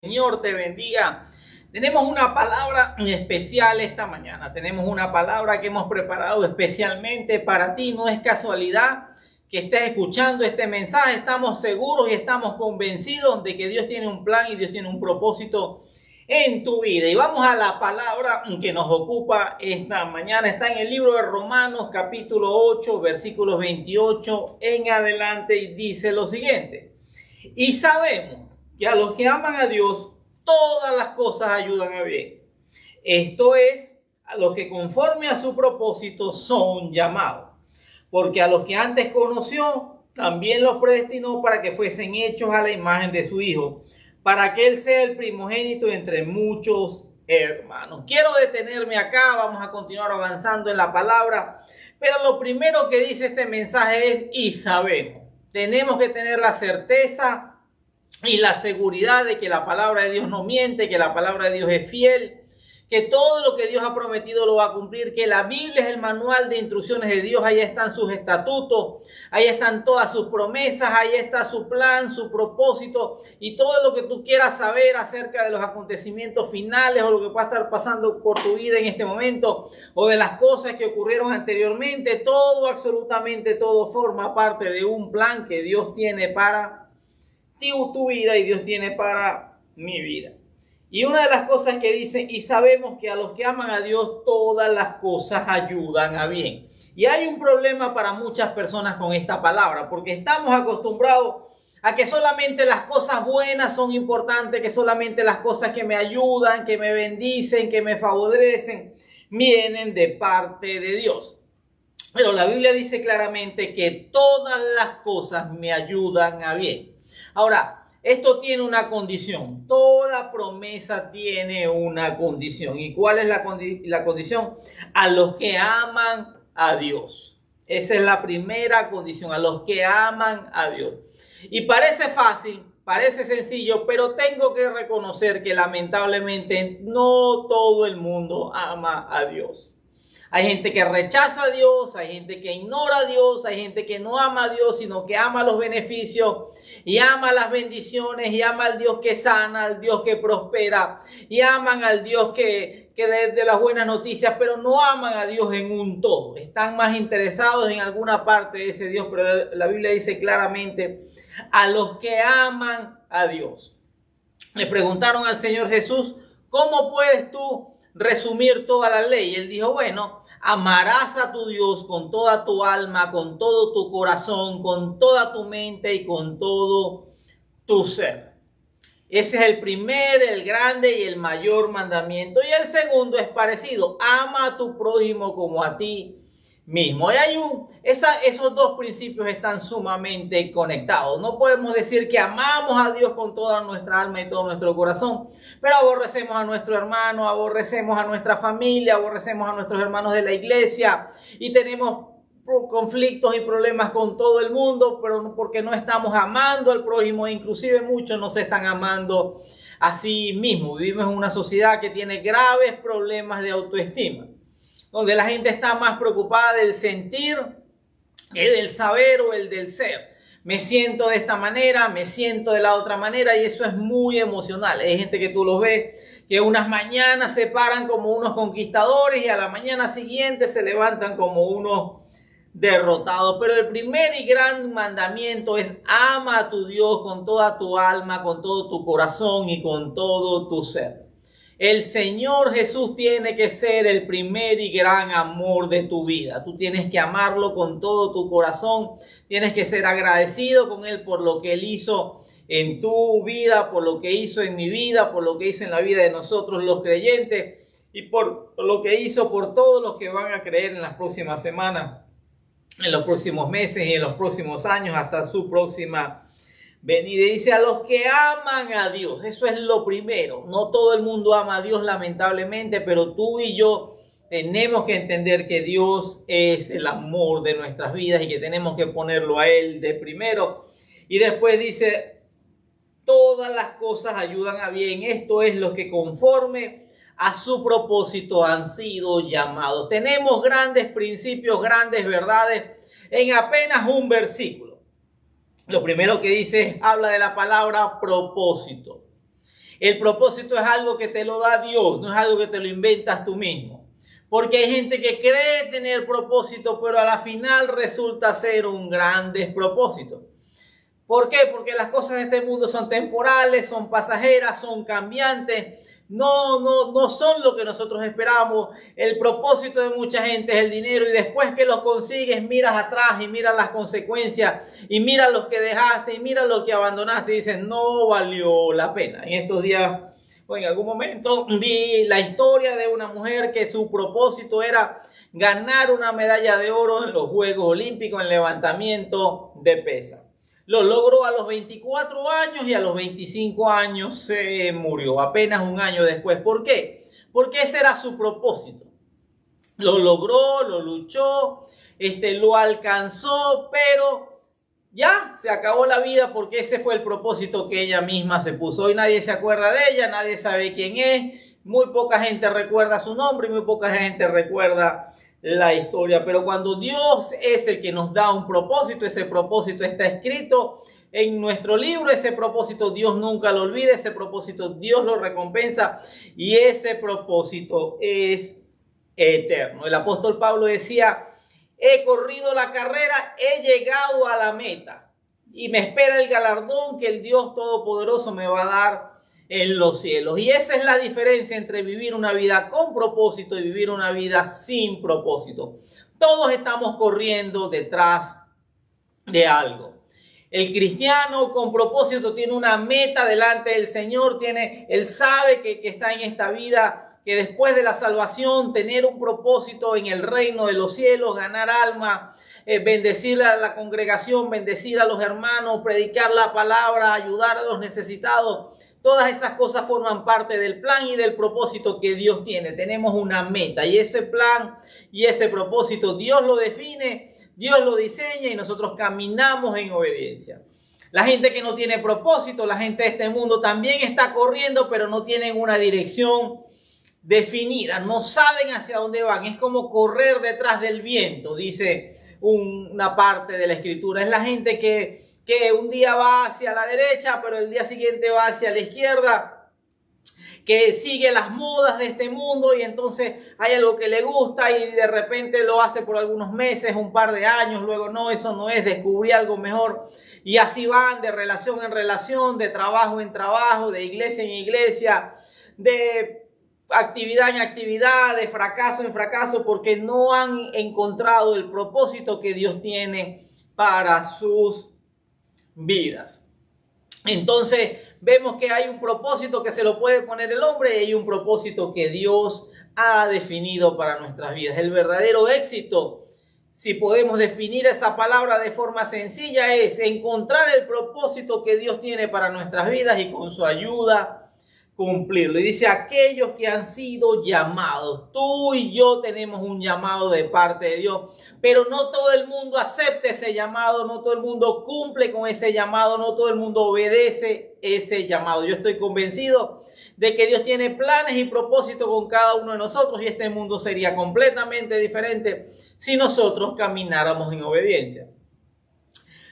Señor te bendiga. Tenemos una palabra especial esta mañana. Tenemos una palabra que hemos preparado especialmente para ti. No es casualidad que estés escuchando este mensaje. Estamos seguros y estamos convencidos de que Dios tiene un plan y Dios tiene un propósito en tu vida. Y vamos a la palabra que nos ocupa esta mañana. Está en el libro de Romanos, capítulo 8, versículos 28 en adelante, y dice lo siguiente: y sabemos que a los que aman a Dios, todas las cosas ayudan a bien. Esto es, a los que conforme a su propósito son llamados. Porque a los que antes conoció, también los predestinó para que fuesen hechos a la imagen de su Hijo, para que Él sea el primogénito entre muchos hermanos. Quiero detenerme acá, vamos a continuar avanzando en la palabra, pero lo primero que dice este mensaje es: y sabemos. Tenemos que tener la certeza y la seguridad de que la palabra de Dios no miente, que la palabra de Dios es fiel, que todo lo que Dios ha prometido lo va a cumplir, que la Biblia es el manual de instrucciones de Dios. Ahí están sus estatutos, ahí están todas sus promesas, ahí está su plan, su propósito y todo lo que tú quieras saber acerca de los acontecimientos finales o lo que pueda estar pasando por tu vida en este momento o de las cosas que ocurrieron anteriormente. Todo, absolutamente todo forma parte de un plan que Dios tiene para tu vida y Dios tiene para mi vida. Y una de las cosas que dice: y sabemos que a los que aman a Dios todas las cosas ayudan a bien. Y hay un problema para muchas personas con esta palabra, porque estamos acostumbrados a que solamente las cosas buenas son importantes, que solamente las cosas que me ayudan, que me bendicen, que me favorecen, vienen de parte de Dios. Pero la Biblia dice claramente que todas las cosas me ayudan a bien. Ahora, esto tiene una condición. Toda promesa tiene una condición. ¿Y cuál es la condición? A los que aman a Dios. Esa es la primera condición, a los que aman a Dios. Y parece fácil, parece sencillo, pero tengo que reconocer que lamentablemente no todo el mundo ama a Dios. Hay gente que rechaza a Dios, hay gente que ignora a Dios, hay gente que no ama a Dios, sino que ama los beneficios y ama las bendiciones y ama al Dios que sana, al Dios que prospera, y aman al Dios que de las buenas noticias, pero no aman a Dios en un todo. Están más interesados en alguna parte de ese Dios, pero la Biblia dice claramente: a los que aman a Dios. Le preguntaron al Señor Jesús: ¿cómo puedes tú resumir toda la ley? Y él dijo: bueno, amarás a tu Dios con toda tu alma, con todo tu corazón, con toda tu mente y con todo tu ser. Ese es el primer, el grande y el mayor mandamiento. Y el segundo es parecido: ama a tu prójimo como a ti mismo. Y esos dos principios están sumamente conectados. No podemos decir que amamos a Dios con toda nuestra alma y todo nuestro corazón, pero aborrecemos a nuestro hermano, aborrecemos a nuestra familia, aborrecemos a nuestros hermanos de la iglesia y tenemos conflictos y problemas con todo el mundo, pero porque no estamos amando al prójimo. Inclusive muchos no se están amando a sí mismos. Vivimos en una sociedad que tiene graves problemas de autoestima, donde la gente está más preocupada del sentir que del saber o el del ser. Me siento de esta manera, me siento de la otra manera, y eso es muy emocional. Hay gente que tú los ves que unas mañanas se paran como unos conquistadores y a la mañana siguiente se levantan como unos derrotados. Pero el primer y gran mandamiento es: ama a tu Dios con toda tu alma, con todo tu corazón y con todo tu ser. El Señor Jesús tiene que ser el primer y gran amor de tu vida. Tú tienes que amarlo con todo tu corazón. Tienes que ser agradecido con Él por lo que Él hizo en tu vida, por lo que hizo en mi vida, por lo que hizo en la vida de nosotros los creyentes y por lo que hizo por todos los que van a creer en las próximas semanas, en los próximos meses y en los próximos años, hasta su próxima venida. Y dice: a los que aman a Dios. Eso es lo primero. No todo el mundo ama a Dios, lamentablemente, pero tú y yo tenemos que entender que Dios es el amor de nuestras vidas y que tenemos que ponerlo a Él de primero. Y después dice: todas las cosas ayudan a bien. Esto es lo que conforme a su propósito han sido llamados. Tenemos grandes principios, grandes verdades en apenas un versículo. Lo primero que dice habla de la palabra propósito. El propósito es algo que te lo da Dios, no es algo que te lo inventas tú mismo. Porque hay gente que cree tener propósito, pero a la final resulta ser un gran despropósito. ¿Por qué? Porque las cosas de este mundo son temporales, son pasajeras, son cambiantes. No son lo que nosotros esperamos. El propósito de mucha gente es el dinero y después que lo consigues miras atrás y miras las consecuencias y miras lo que dejaste y miras lo que abandonaste y dices no valió la pena. En estos días o en algún momento vi la historia de una mujer que su propósito era ganar una medalla de oro en los Juegos Olímpicos en levantamiento de pesas. Lo logró a los 24 años y a los 25 años se murió, apenas un año después. ¿Por qué? Porque ese era su propósito. Lo logró, lo luchó, lo alcanzó, pero ya se acabó la vida porque ese fue el propósito que ella misma se puso. Hoy nadie se acuerda de ella, nadie sabe quién es, muy poca gente recuerda su nombre y muy poca gente recuerda la historia, pero cuando Dios es el que nos da un propósito, ese propósito está escrito en nuestro libro, ese propósito Dios nunca lo olvida, ese propósito Dios lo recompensa y ese propósito es eterno. El apóstol Pablo decía, he corrido la carrera, he llegado a la meta y me espera el galardón que el Dios Todopoderoso me va a dar en los cielos. Y esa es la diferencia entre vivir una vida con propósito y vivir una vida sin propósito. Todos estamos corriendo detrás de algo. El cristiano con propósito tiene una meta delante del Señor, él sabe que está en esta vida, que después de la salvación, tener un propósito en el reino de los cielos, ganar alma, bendecir a la congregación, bendecir a los hermanos, predicar la palabra, ayudar a los necesitados. Todas esas cosas forman parte del plan y del propósito que Dios tiene. Tenemos una meta y ese plan y ese propósito Dios lo define, Dios lo diseña y nosotros caminamos en obediencia. La gente que no tiene propósito, la gente de este mundo también está corriendo, pero no tienen una dirección definida, no saben hacia dónde van. Es como correr detrás del viento, dice una parte de la escritura. Es la gente que un día va hacia la derecha, pero el día siguiente va hacia la izquierda, que sigue las modas de este mundo y entonces hay algo que le gusta y de repente lo hace por algunos meses, un par de años, luego no, eso no es, descubrí algo mejor. Y así van de relación en relación, de trabajo en trabajo, de iglesia en iglesia, de actividad en actividad, de fracaso en fracaso, porque no han encontrado el propósito que Dios tiene para sus vidas. Entonces vemos que hay un propósito que se lo puede poner el hombre y hay un propósito que Dios ha definido para nuestras vidas. El verdadero éxito, si podemos definir esa palabra de forma sencilla, es encontrar el propósito que Dios tiene para nuestras vidas y con su ayuda cumplirlo. Y dice, aquellos que han sido llamados, tú y yo tenemos un llamado de parte de Dios, pero no todo el mundo acepta ese llamado, no todo el mundo cumple con ese llamado, no todo el mundo obedece ese llamado. Yo estoy convencido de que Dios tiene planes y propósitos con cada uno de nosotros y este mundo sería completamente diferente si nosotros camináramos en obediencia.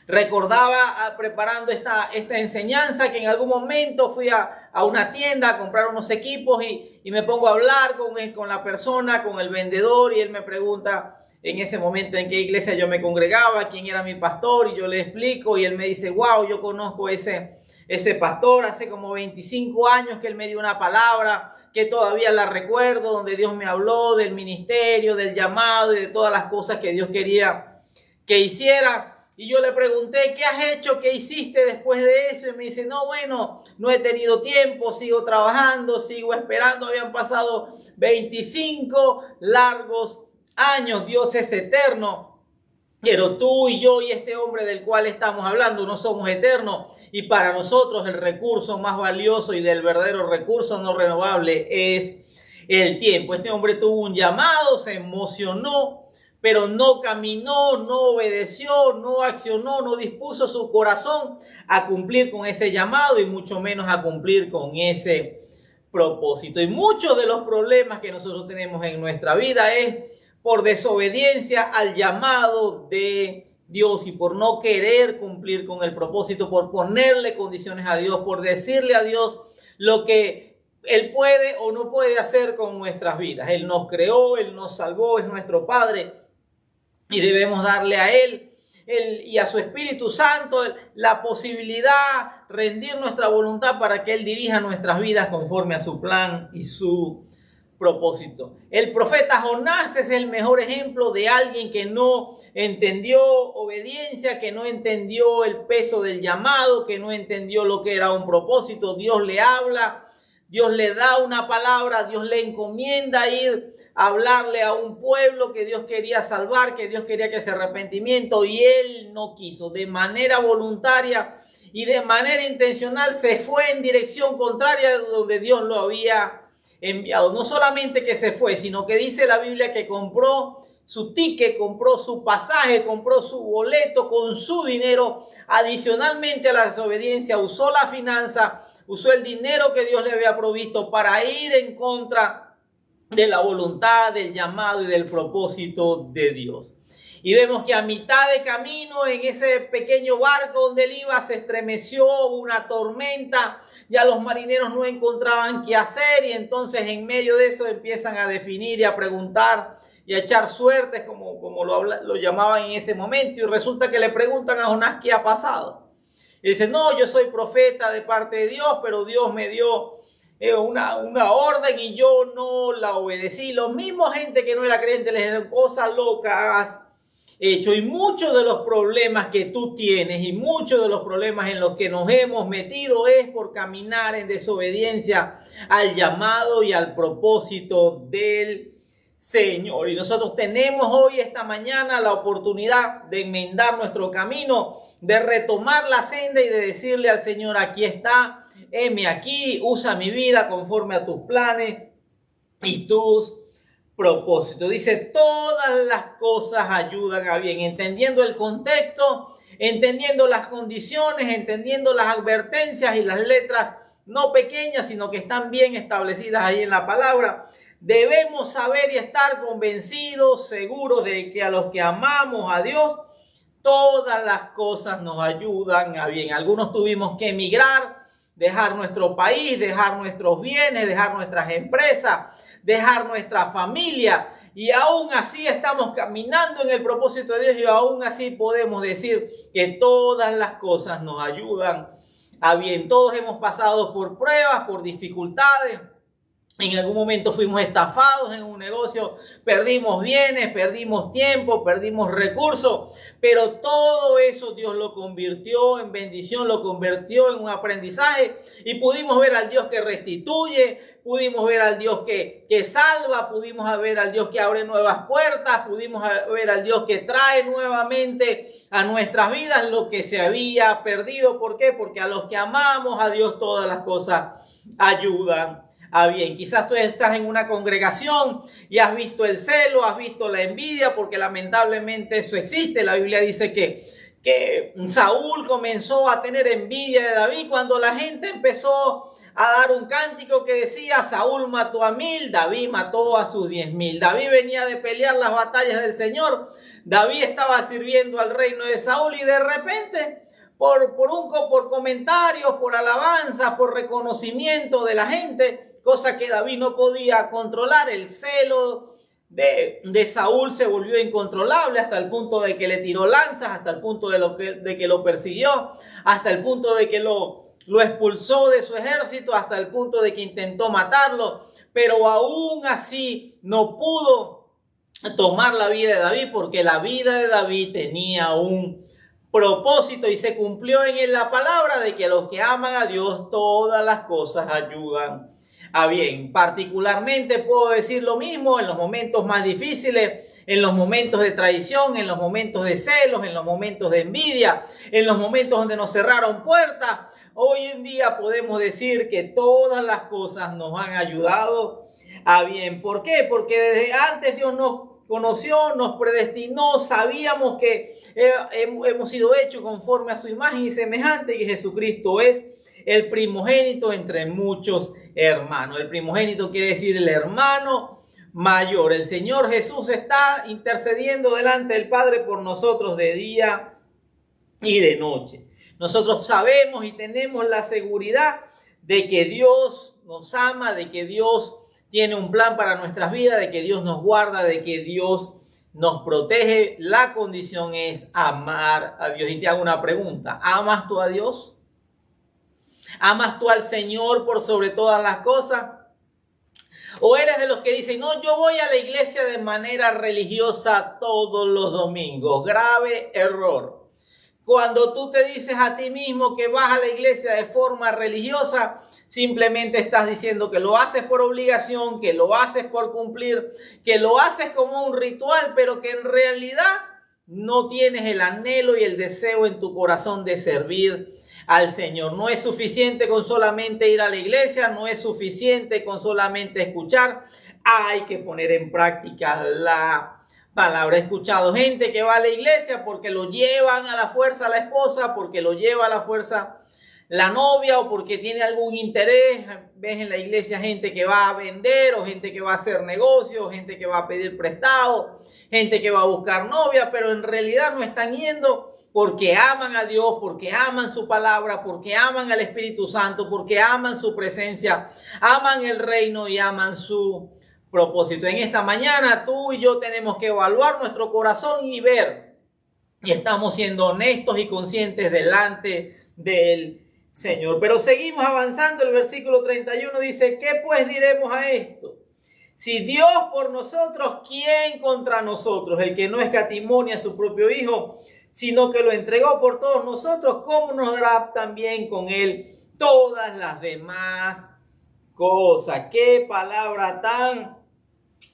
Recordaba preparando esta enseñanza que en algún momento fui a una tienda a comprar unos equipos y me pongo a hablar con la persona, con el vendedor, y él me pregunta en ese momento en qué iglesia yo me congregaba, quién era mi pastor, y yo le explico y él me dice, wow, yo conozco ese pastor, hace como 25 años que él me dio una palabra que todavía la recuerdo, donde Dios me habló del ministerio, del llamado y de todas las cosas que Dios quería que hiciera. Y yo le pregunté, ¿qué has hecho? ¿Qué hiciste después de eso? Y me dice, no, bueno, no he tenido tiempo, sigo trabajando, sigo esperando. Habían pasado 25 largos años. Dios es eterno. Pero tú y yo y este hombre del cual estamos hablando no somos eternos. Y para nosotros el recurso más valioso y del verdadero recurso no renovable es el tiempo. Este hombre tuvo un llamado, se emocionó, pero no caminó, no obedeció, no accionó, no dispuso su corazón a cumplir con ese llamado y mucho menos a cumplir con ese propósito. Y muchos de los problemas que nosotros tenemos en nuestra vida es por desobediencia al llamado de Dios y por no querer cumplir con el propósito, por ponerle condiciones a Dios, por decirle a Dios lo que Él puede o no puede hacer con nuestras vidas. Él nos creó, Él nos salvó, es nuestro Padre y debemos darle a Él y a su Espíritu Santo la posibilidad, rendir nuestra voluntad para que Él dirija nuestras vidas conforme a su plan y su propósito. El profeta Jonás es el mejor ejemplo de alguien que no entendió obediencia, que no entendió el peso del llamado, que no entendió lo que era un propósito. Dios le habla, Dios le da una palabra, Dios le encomienda ir a hablarle a un pueblo que Dios quería salvar, que Dios quería que ese arrepentimiento, y él no quiso. De manera voluntaria y de manera intencional se fue en dirección contraria de donde Dios lo había enviado. No solamente que se fue, sino que dice la Biblia que compró su ticket, compró su pasaje, compró su boleto con su dinero. Adicionalmente a la desobediencia, usó la finanza, usó el dinero que Dios le había provisto para ir en contra de la voluntad, del llamado y del propósito de Dios. Y vemos que a mitad de camino, en ese pequeño barco donde él iba, se estremeció una tormenta. Ya los marineros no encontraban qué hacer, y entonces en medio de eso empiezan a definir y a preguntar y a echar suertes, como lo llamaban en ese momento. Y resulta que le preguntan a Jonás qué ha pasado. Y dice: no, yo soy profeta de parte de Dios, pero Dios me dio una orden y yo no la obedecí. Los mismos gente que no era creyente les dijeron: cosa loca has hecho. Y muchos de los problemas que tú tienes y muchos de los problemas en los que nos hemos metido es por caminar en desobediencia al llamado y al propósito del Señor. Y nosotros tenemos hoy, esta mañana, la oportunidad de enmendar nuestro camino, de retomar la senda y de decirle al Señor: aquí está, heme aquí, usa mi vida conforme a tus planes y tus propósitos. Dice: todas las cosas ayudan a bien, entendiendo el contexto, entendiendo las condiciones, entendiendo las advertencias y las letras no pequeñas, sino que están bien establecidas ahí en la palabra. Debemos saber y estar convencidos, seguros de que a los que amamos a Dios, todas las cosas nos ayudan a bien. Algunos tuvimos que emigrar, dejar nuestro país, dejar nuestros bienes, dejar nuestras empresas, dejar nuestra familia, y aún así estamos caminando en el propósito de Dios, y aún así podemos decir que todas las cosas nos ayudan a bien. Todos hemos pasado por pruebas, por dificultades. En algún momento fuimos estafados en un negocio, perdimos bienes, perdimos tiempo, perdimos recursos, pero todo eso Dios lo convirtió en bendición, lo convirtió en un aprendizaje, y pudimos ver al Dios que restituye, pudimos ver al Dios que salva, pudimos ver al Dios que abre nuevas puertas, pudimos ver al Dios que trae nuevamente a nuestras vidas lo que se había perdido. ¿Por qué? Porque a los que amamos a Dios todas las cosas ayudan a bien. Quizás tú estás en una congregación y has visto el celo, has visto la envidia, porque lamentablemente eso existe. La Biblia dice que Saúl comenzó a tener envidia de David cuando la gente empezó a dar un cántico que decía: Saúl mató a 1000, David mató a sus 10,000. David venía de pelear las batallas del Señor, David estaba sirviendo al reino de Saúl, y de repente, por comentarios, por alabanzas, por reconocimiento de la gente, cosa que David no podía controlar, el celo de Saúl se volvió incontrolable, hasta el punto de que le tiró lanzas, hasta el punto de que lo persiguió, hasta el punto de que lo expulsó de su ejército, hasta el punto de que intentó matarlo, pero aún así no pudo tomar la vida de David, porque la vida de David tenía un propósito y se cumplió en él la palabra de que los que aman a Dios todas las cosas ayudan a bien. Particularmente puedo decir lo mismo en los momentos más difíciles, en los momentos de traición, en los momentos de celos, en los momentos de envidia, en los momentos donde nos cerraron puertas. Hoy en día podemos decir que todas las cosas nos han ayudado a bien. ¿Por qué? Porque desde antes Dios nos conoció, nos predestinó, sabíamos que hemos sido hechos conforme a su imagen y semejante, y Jesucristo es el primogénito entre muchos hermanos. El primogénito quiere decir el hermano mayor. El Señor Jesús está intercediendo delante del Padre por nosotros de día y de noche. Nosotros sabemos y tenemos la seguridad de que Dios nos ama, de que Dios tiene un plan para nuestras vidas, de que Dios nos guarda, de que Dios nos protege. La condición es amar a Dios. Y te hago una pregunta: ¿amas tú a Dios? ¿Amas tú al Señor por sobre todas las cosas? ¿O eres de los que dicen, no, yo voy a la iglesia de manera religiosa todos los domingos? Grave error. Cuando tú te dices a ti mismo que vas a la iglesia de forma religiosa, simplemente estás diciendo que lo haces por obligación, que lo haces por cumplir, que lo haces como un ritual, pero que en realidad no tienes el anhelo y el deseo en tu corazón de servir al Señor. No es suficiente con solamente ir a la iglesia, no es suficiente con solamente escuchar, hay que poner en práctica la palabra. He escuchado gente que va a la iglesia porque lo llevan a la fuerza a la esposa, porque lo lleva a la fuerza la novia o porque tiene algún interés. Ves en la iglesia gente que va a vender o gente que va a hacer negocios, gente que va a pedir prestado, gente que va a buscar novia, pero en realidad no están yendo porque aman a Dios, porque aman su palabra, porque aman al Espíritu Santo, porque aman su presencia, aman el reino y aman su propósito. En esta mañana tú y yo tenemos que evaluar nuestro corazón y ver si estamos siendo honestos y conscientes delante del Señor. Pero seguimos avanzando. El versículo 31 dice: ¿qué pues diremos a esto? Si Dios por nosotros, ¿quién contra nosotros? El que no escatimó a su propio Hijo, sino que lo entregó por todos nosotros, ¿cómo nos dará también con él todas las demás cosas? Qué palabra tan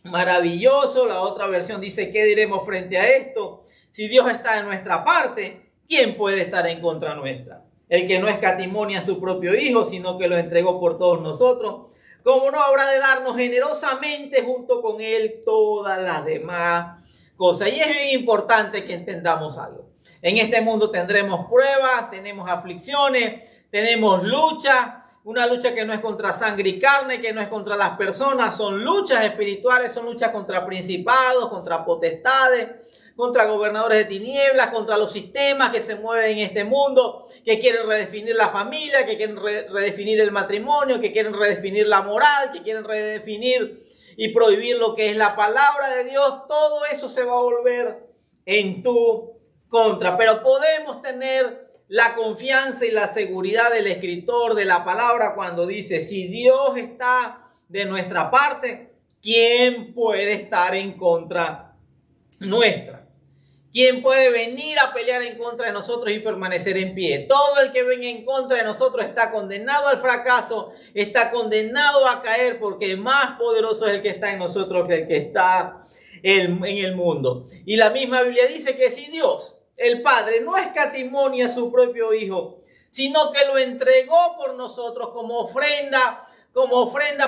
maravillosa. La otra versión dice: ¿qué diremos frente a esto? Si Dios está de nuestra parte, ¿quién puede estar en contra nuestra? El que no escatimó a su propio Hijo, sino que lo entregó por todos nosotros, ¿cómo no habrá de darnos generosamente junto con él todas las demás cosas? Y es bien importante que entendamos algo. En este mundo tendremos pruebas, tenemos aflicciones, tenemos lucha, una lucha que no es contra sangre y carne, que no es contra las personas, son luchas espirituales, son luchas contra principados, contra potestades, contra gobernadores de tinieblas, contra los sistemas que se mueven en este mundo, que quieren redefinir la familia, que quieren redefinir el matrimonio, que quieren redefinir la moral, que quieren redefinir y prohibir lo que es la palabra de Dios. Todo eso se va a volver en tu contra, pero podemos tener la confianza y la seguridad del escritor de la palabra cuando dice: si Dios está de nuestra parte, ¿quién puede estar en contra nuestra? ¿Quién puede venir a pelear en contra de nosotros y permanecer en pie? Todo el que venga en contra de nosotros está condenado al fracaso, está condenado a caer, porque más poderoso es el que está en nosotros que el que está en el mundo. Y la misma Biblia dice que si Dios, el Padre, no escatimó a su propio Hijo, sino que lo entregó por nosotros como ofrenda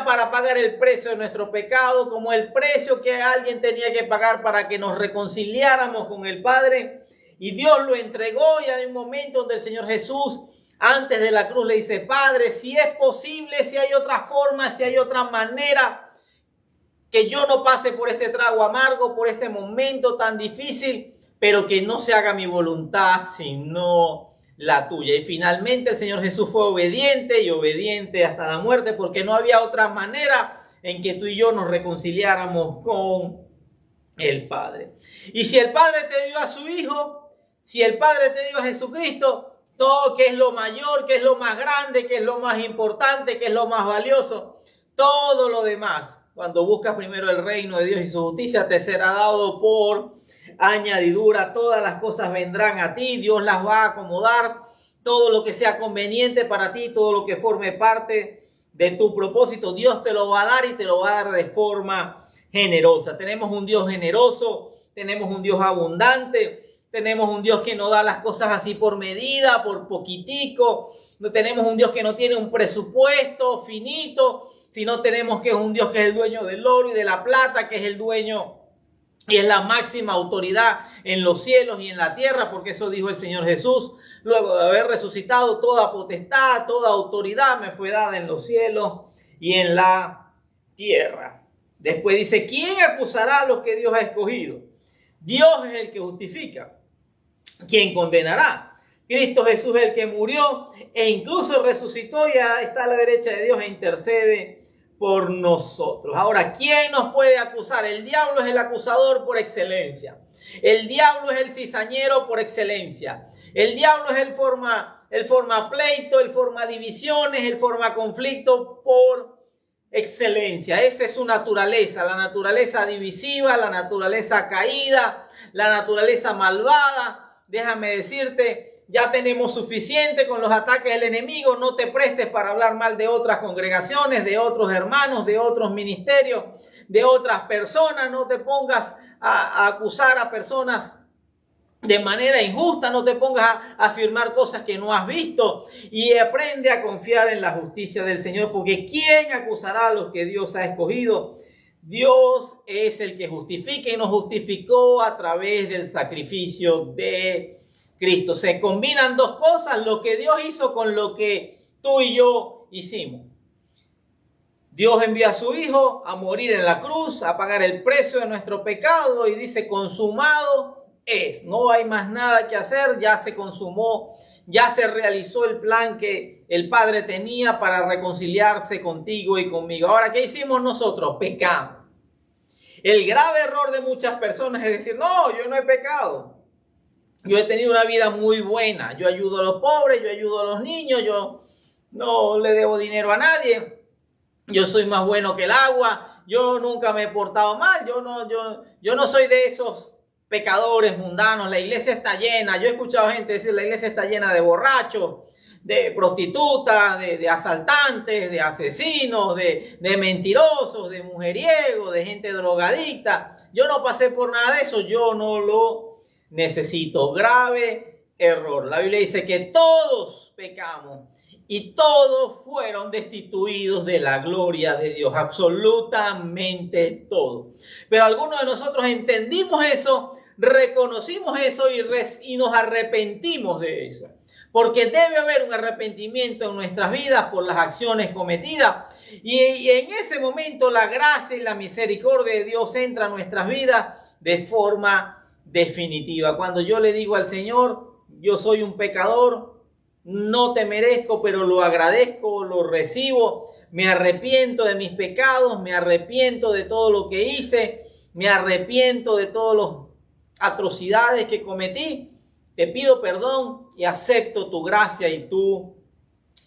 para pagar el precio de nuestro pecado, como el precio que alguien tenía que pagar para que nos reconciliáramos con el Padre. Y Dios lo entregó, y hay un momento donde el Señor Jesús, antes de la cruz, le dice: Padre, si es posible, si hay otra forma, si hay otra manera, que yo no pase por este trago amargo, por este momento tan difícil, pero que no se haga mi voluntad, sino la tuya. Y finalmente el Señor Jesús fue obediente, y obediente hasta la muerte, porque no había otra manera en que tú y yo nos reconciliáramos con el Padre. Y si el Padre te dio a su Hijo, si el Padre te dio a Jesucristo, todo, que es lo mayor, que es lo más grande, que es lo más importante, que es lo más valioso, todo lo demás, cuando buscas primero el reino de Dios y su justicia, te será dado por añadidura. Todas las cosas vendrán a ti, Dios las va a acomodar, todo lo que sea conveniente para ti, todo lo que forme parte de tu propósito, Dios te lo va a dar, y te lo va a dar de forma generosa. Tenemos un Dios generoso, tenemos un Dios abundante, tenemos un Dios que no da las cosas así por medida, por poquitico. No tenemos un Dios que no tiene un presupuesto finito, sino tenemos que es un Dios que es el dueño del oro y de la plata, que es el dueño y es la máxima autoridad en los cielos y en la tierra, porque eso dijo el Señor Jesús: luego de haber resucitado, toda potestad, toda autoridad me fue dada en los cielos y en la tierra. Después dice: ¿quién acusará a los que Dios ha escogido? Dios es el que justifica. ¿Quién condenará? Cristo Jesús es el que murió e incluso resucitó y está a la derecha de Dios e intercede por nosotros. Ahora, ¿quién nos puede acusar? El diablo es el acusador por excelencia. El diablo es el cizañero por excelencia. El diablo es el forma pleito, el forma divisiones, el forma conflicto por excelencia. Esa es su naturaleza, la naturaleza divisiva, la naturaleza caída, la naturaleza malvada. Déjame decirte, ya tenemos suficiente con los ataques del enemigo. No te prestes para hablar mal de otras congregaciones, de otros hermanos, de otros ministerios, de otras personas. No te pongas a acusar a personas de manera injusta. No te pongas a afirmar cosas que no has visto. Y aprende a confiar en la justicia del Señor, porque ¿quién acusará a los que Dios ha escogido? Dios es el que justifica y nos justificó a través del sacrificio de Cristo. Se combinan dos cosas, lo que Dios hizo con lo que tú y yo hicimos. Dios envía a su Hijo a morir en la cruz, a pagar el precio de nuestro pecado y dice: consumado es. No hay más nada que hacer, ya se consumó, ya se realizó el plan que el Padre tenía para reconciliarse contigo y conmigo. Ahora, ¿qué hicimos nosotros? Pecamos. El grave error de muchas personas es decir: no, yo no he pecado. Yo he tenido una vida muy buena. Yo ayudo a los pobres, yo ayudo a los niños, yo no le debo dinero a nadie. Yo soy más bueno que el agua. Yo nunca me he portado mal. Yo no soy de esos pecadores mundanos. La iglesia está llena. Yo he escuchado gente decir: la iglesia está llena de borrachos, de prostitutas, de asaltantes, de asesinos, de mentirosos, de mujeriegos, de gente drogadicta. Yo no pasé por nada de eso. Yo no lo necesito. Grave error. La Biblia dice que todos pecamos y todos fueron destituidos de la gloria de Dios. Absolutamente todos. Pero algunos de nosotros entendimos eso, reconocimos eso y nos arrepentimos de eso. Porque debe haber un arrepentimiento en nuestras vidas por las acciones cometidas. Y en ese momento la gracia y la misericordia de Dios entra a nuestras vidas de forma definitiva. Cuando yo le digo al Señor: yo soy un pecador, no te merezco, pero lo agradezco, lo recibo, me arrepiento de mis pecados, me arrepiento de todo lo que hice, me arrepiento de todas las atrocidades que cometí, te pido perdón y acepto tu gracia y tu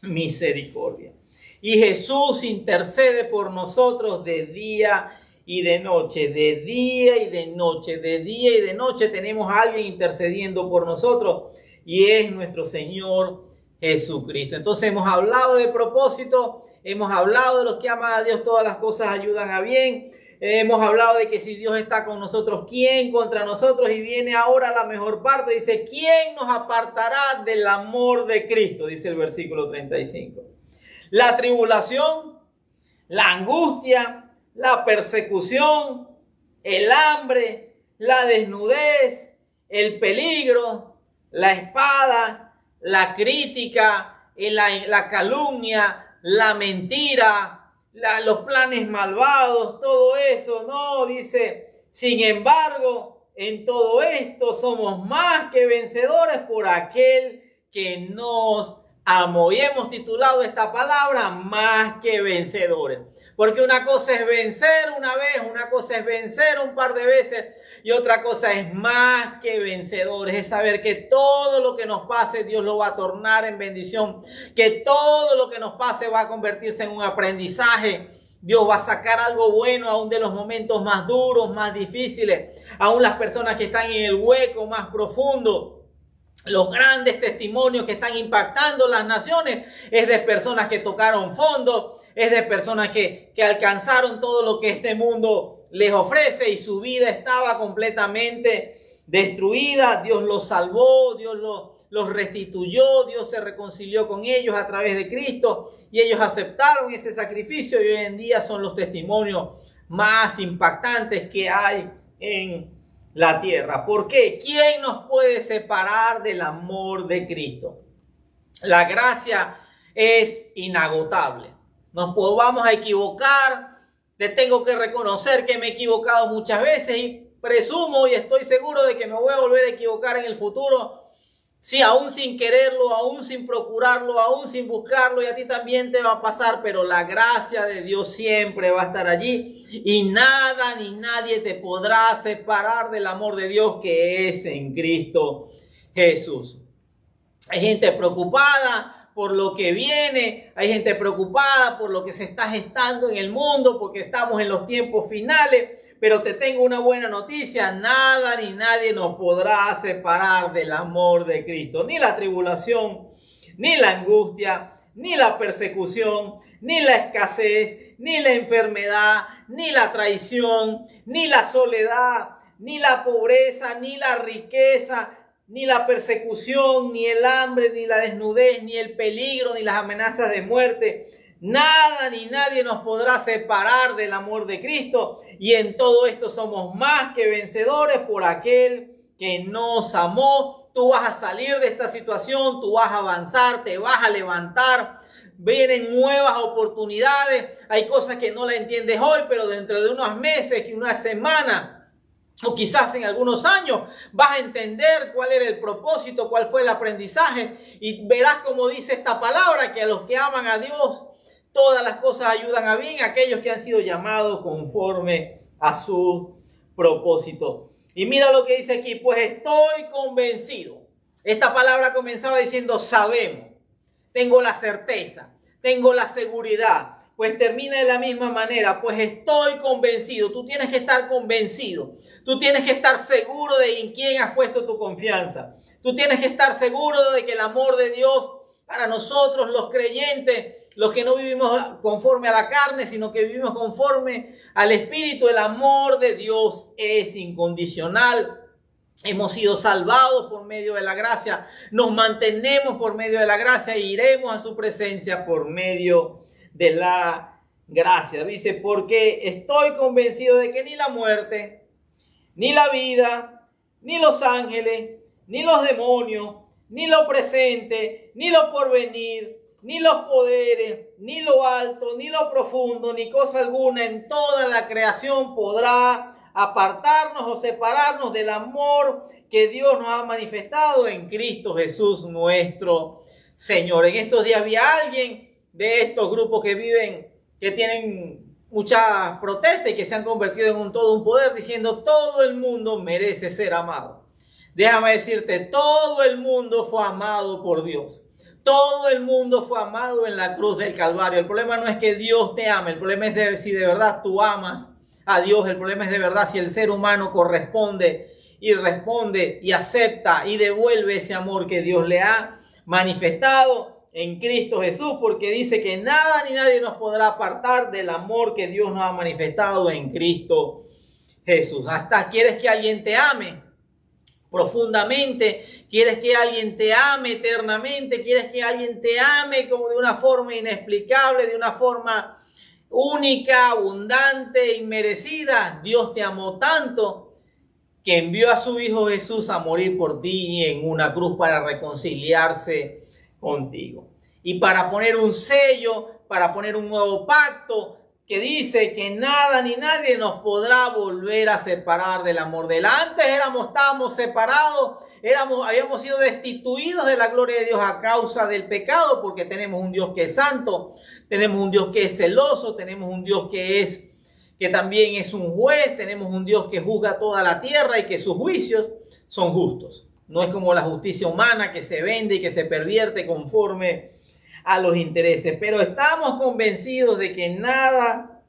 misericordia. Y Jesús intercede por nosotros de día y de noche, de día y de noche, de día y de noche tenemos a alguien intercediendo por nosotros y es nuestro Señor Jesucristo. Entonces hemos hablado de propósito, hemos hablado de los que aman a Dios, todas las cosas ayudan a bien. Hemos hablado de que si Dios está con nosotros, ¿quién contra nosotros? Y viene ahora la mejor parte, dice: ¿quién nos apartará del amor de Cristo? Dice el versículo 35. La tribulación, la angustia, la persecución, el hambre, la desnudez, el peligro, la espada, la crítica, la calumnia, la mentira, los planes malvados, todo eso. No, dice: sin embargo, en todo esto somos más que vencedores por aquel que nos amó. Y hemos titulado esta palabra: más que vencedores. Porque una cosa es vencer una vez, una cosa es vencer un par de veces y otra cosa es más que vencedores. Es saber que todo lo que nos pase Dios lo va a tornar en bendición. Que todo lo que nos pase va a convertirse en un aprendizaje. Dios va a sacar algo bueno aún de los momentos más duros, más difíciles. Aún las personas que están en el hueco más profundo. Los grandes testimonios que están impactando las naciones es de personas que tocaron fondo, es de personas que alcanzaron todo lo que este mundo les ofrece y su vida estaba completamente destruida. Dios los salvó, Dios los restituyó, Dios se reconcilió con ellos a través de Cristo y ellos aceptaron ese sacrificio y hoy en día son los testimonios más impactantes que hay en la tierra. ¿Por qué? ¿Quién nos puede separar del amor de Cristo? La gracia es inagotable. Nos vamos a equivocar. Te tengo que reconocer que me he equivocado muchas veces y presumo y estoy seguro de que me voy a volver a equivocar en el futuro. Sí, aún sin quererlo, aún sin procurarlo, aún sin buscarlo, y a ti también te va a pasar, pero la gracia de Dios siempre va a estar allí y nada ni nadie te podrá separar del amor de Dios que es en Cristo Jesús. Hay gente preocupada por lo que viene, hay gente preocupada por lo que se está gestando en el mundo, porque estamos en los tiempos finales. Pero te tengo una buena noticia, nada ni nadie nos podrá separar del amor de Cristo. Ni la tribulación, ni la angustia, ni la persecución, ni la escasez, ni la enfermedad, ni la traición, ni la soledad, ni la pobreza, ni la riqueza, ni la persecución, ni el hambre, ni la desnudez, ni el peligro, ni las amenazas de muerte. Nada ni nadie nos podrá separar del amor de Cristo. Y en todo esto somos más que vencedores por aquel que nos amó. Tú vas a salir de esta situación, tú vas a avanzar, te vas a levantar. Vienen nuevas oportunidades. Hay cosas que no las entiendes hoy, pero dentro de unos meses y una semana, o quizás en algunos años, vas a entender cuál era el propósito, cuál fue el aprendizaje. Y verás como dice esta palabra, que a los que aman a Dios, todas las cosas ayudan a bien, aquellos que han sido llamados conforme a su propósito. Y mira lo que dice aquí, pues estoy convencido. Esta palabra comenzaba diciendo sabemos, tengo la certeza, tengo la seguridad. Pues termina de la misma manera, pues estoy convencido. Tú tienes que estar convencido. Tú tienes que estar seguro de en quién has puesto tu confianza. Tú tienes que estar seguro de que el amor de Dios para nosotros los creyentes, los que no vivimos conforme a la carne, sino que vivimos conforme al Espíritu, el amor de Dios es incondicional. Hemos sido salvados por medio de la gracia, nos mantenemos por medio de la gracia e iremos a su presencia por medio de la gracia. Dice, porque estoy convencido de que ni la muerte, ni la vida, ni los ángeles, ni los demonios, ni lo presente, ni lo porvenir, ni los poderes, ni lo alto, ni lo profundo, ni cosa alguna en toda la creación podrá apartarnos o separarnos del amor que Dios nos ha manifestado en Cristo Jesús nuestro Señor. En estos días vi a alguien de estos grupos que viven, que tienen muchas protestas y que se han convertido en todo un poder, diciendo todo el mundo merece ser amado. Déjame decirte, todo el mundo fue amado por Dios. Todo el mundo fue amado en la cruz del Calvario. El problema no es que Dios te ame, el problema es si de verdad tú amas a Dios. El problema es de verdad si el ser humano corresponde y responde y acepta y devuelve ese amor que Dios le ha manifestado en Cristo Jesús, porque dice que nada ni nadie nos podrá apartar del amor que Dios nos ha manifestado en Cristo Jesús. Hasta quieres que alguien te ame profundamente, quieres que alguien te ame eternamente, quieres que alguien te ame como de una forma inexplicable, de una forma única, abundante, inmerecida. Dios te amó tanto que envió a su Hijo Jesús a morir por ti en una cruz para reconciliarse contigo y para poner un sello, para poner un nuevo pacto que dice que nada ni nadie nos podrá volver a separar del amor de él. Antes estábamos separados, habíamos sido destituidos de la gloria de Dios a causa del pecado, porque tenemos un Dios que es santo, tenemos un Dios que es celoso, tenemos un Dios que también es un juez, tenemos un Dios que juzga toda la tierra y que sus juicios son justos. No es como la justicia humana que se vende y que se pervierte conforme a los intereses. Pero estamos convencidos de que nada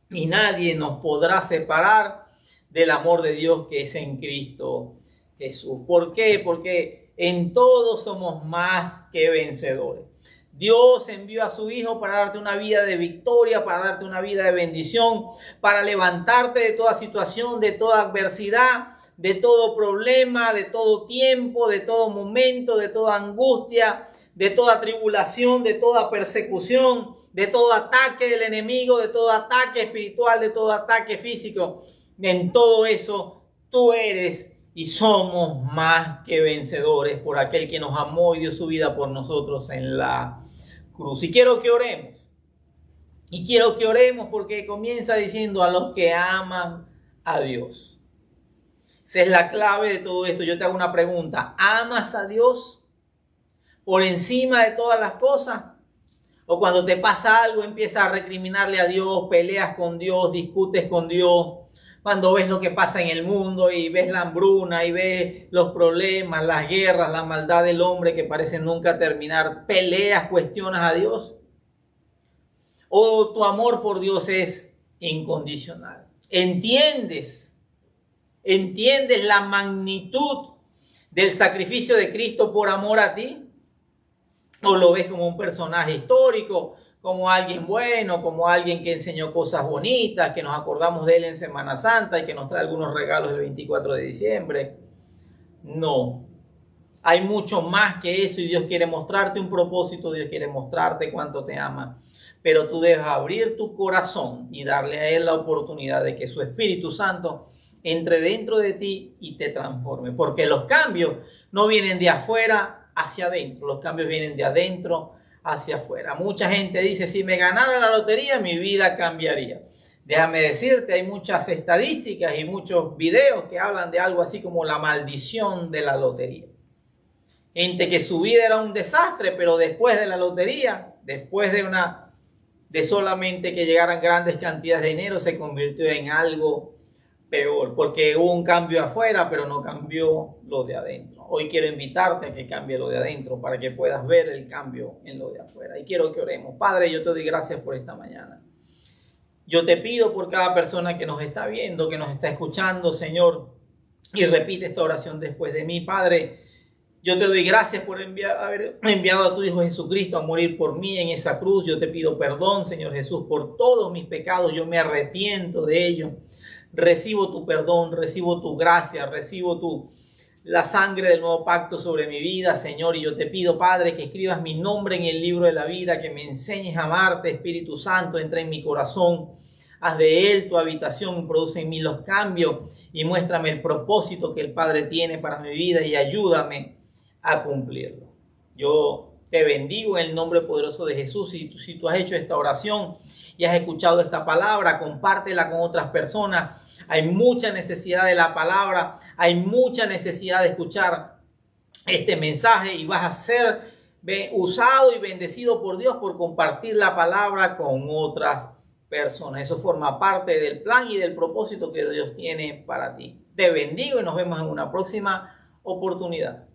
ni nadie nos podrá separar del amor de Dios que es en Cristo Jesús. ¿Por qué? Porque en todo somos más que vencedores. Dios envió a su Hijo para darte una vida de victoria, para darte una vida de bendición, para levantarte de toda situación, de toda adversidad, de todo problema, de todo tiempo, de todo momento, de toda angustia, de toda tribulación, de toda persecución, de todo ataque del enemigo, de todo ataque espiritual, de todo ataque físico. En todo eso tú eres y somos más que vencedores por aquel que nos amó y dio su vida por nosotros en la cruz. Y quiero que oremos. Y quiero que oremos porque comienza diciendo a los que aman a Dios. Esa es la clave de todo esto. Yo te hago una pregunta. ¿Amas a Dios por encima de todas las cosas? O cuando te pasa algo empiezas a recriminarle a Dios, peleas con Dios, discutes con Dios. Cuando ves lo que pasa en el mundo y ves la hambruna y ves los problemas, las guerras, la maldad del hombre que parece nunca terminar, peleas, cuestionas a Dios. O tu amor por Dios es incondicional. ¿Entiendes la magnitud del sacrificio de Cristo por amor a ti? ¿O lo ves como un personaje histórico, como alguien bueno, como alguien que enseñó cosas bonitas, que nos acordamos de él en Semana Santa y que nos trae algunos regalos el 24 de diciembre? No. Hay mucho más que eso y Dios quiere mostrarte un propósito, Dios quiere mostrarte cuánto te ama. Pero tú debes abrir tu corazón y darle a Él la oportunidad de que su Espíritu Santo entre dentro de ti y te transforme. Porque los cambios no vienen de afuera hacia adentro, los cambios vienen de adentro hacia afuera. Mucha gente dice, si me ganara la lotería, mi vida cambiaría. Déjame decirte, hay muchas estadísticas y muchos videos que hablan de algo así como la maldición de la lotería. Gente que su vida era un desastre, pero después de la lotería, después de solamente que llegaran grandes cantidades de dinero, se convirtió en algo peor, porque hubo un cambio afuera, pero no cambió lo de adentro. Hoy quiero invitarte a que cambie lo de adentro para que puedas ver el cambio en lo de afuera. Y quiero que oremos. Padre, yo te doy gracias por esta mañana. Yo te pido por cada persona que nos está viendo, que nos está escuchando, Señor, y repite esta oración después de mí. Padre, yo te doy gracias por haber enviado a tu Hijo Jesucristo a morir por mí en esa cruz. Yo te pido perdón, Señor Jesús, por todos mis pecados. Yo me arrepiento de ello. Recibo tu perdón, recibo tu gracia, recibo la sangre del nuevo pacto sobre mi vida, Señor. Y yo te pido, Padre, que escribas mi nombre en el libro de la vida, que me enseñes a amarte, Espíritu Santo, entra en mi corazón. Haz de él tu habitación, produce en mí los cambios y muéstrame el propósito que el Padre tiene para mi vida y ayúdame a cumplirlo. Yo te bendigo en el nombre poderoso de Jesús. Y si tú has hecho esta oración y has escuchado esta palabra, compártela con otras personas. Hay mucha necesidad de la palabra, hay mucha necesidad de escuchar este mensaje y vas a ser usado y bendecido por Dios por compartir la palabra con otras personas. Eso forma parte del plan y del propósito que Dios tiene para ti. Te bendigo y nos vemos en una próxima oportunidad.